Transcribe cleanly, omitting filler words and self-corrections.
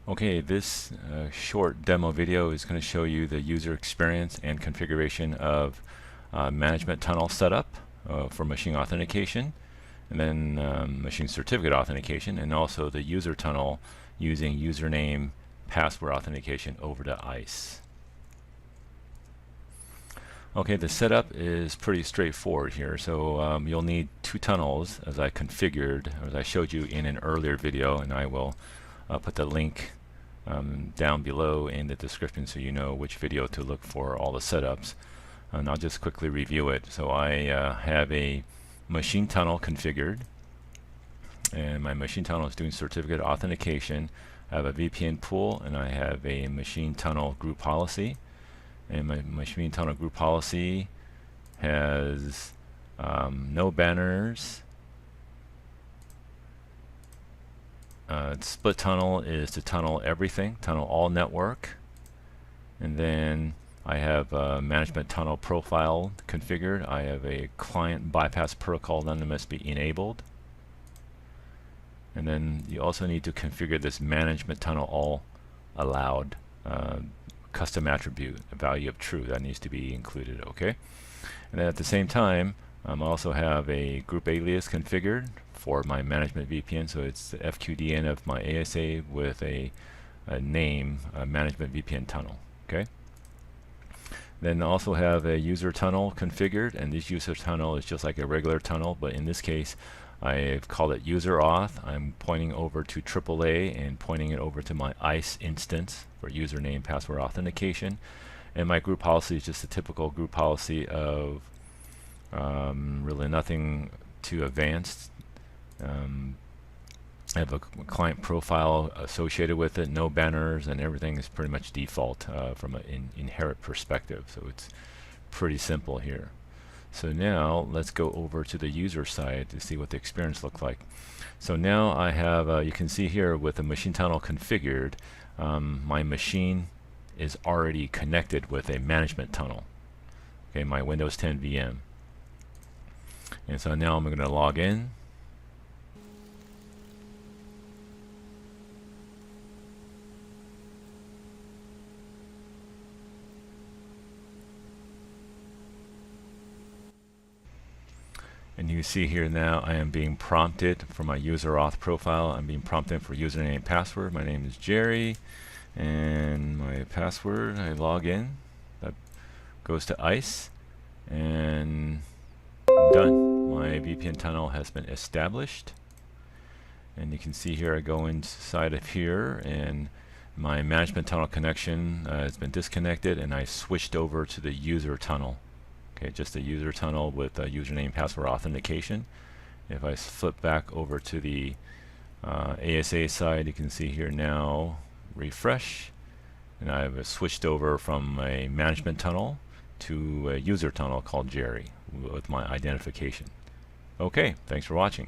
Okay, this short demo video is going to show you the user experience and configuration of Management Tunnel setup for machine authentication, and then machine certificate authentication, and also the user tunnel using username password authentication over to ICE. Okay, the setup is pretty straightforward here. So you'll need two tunnels as I configured, as I showed you in an earlier video, and I will put the link down below in the description so you know which video to look for all the setups. And I'll just quickly review it. So I have a machine tunnel configured, and my machine tunnel is doing certificate authentication. I have a VPN pool, and I have a machine tunnel group policy. And my machine tunnel group policy has no banners. Split tunnel is to tunnel everything, tunnel all network. And then I have a management tunnel profile configured. I have a client bypass protocol that must be enabled. And then you also need to configure this management tunnel all allowed custom attribute, a value of true, that needs to be included. Okay. And then at the same time, I also have a group alias configured for my management VPN, so it's the FQDN of my ASA with a name, management VPN tunnel. Okay. Then also have a user tunnel configured, and this user tunnel is just like a regular tunnel, but in this case I've called it user auth. I'm pointing over to AAA and pointing it over to my ICE instance for username password authentication. And my group policy is just a typical group policy of really nothing too advanced. I have a client profile associated with it, no banners, and everything is pretty much default from an inherit perspective. So it's pretty simple here. So now let's go over to the user side to see what the experience looks like. So now I have, you can see here with the machine tunnel configured, my machine is already connected with a management tunnel. Okay, my Windows 10 VM. And so now I'm going to log in. And you see here now I am being prompted for my user auth profile. I'm being prompted for username and password. My name is Jerry, and my password, I log in. That goes to ICE, and I'm done. My VPN tunnel has been established. And you can see here I go inside of here, and my management tunnel connection has been disconnected, and I switched over to the user tunnel. Okay, just a user tunnel with username password authentication. If I flip back over to the ASA side, you can see here now, refresh, and I've switched over from a management tunnel to a user tunnel called Jerry with my identification. Okay, thanks for watching.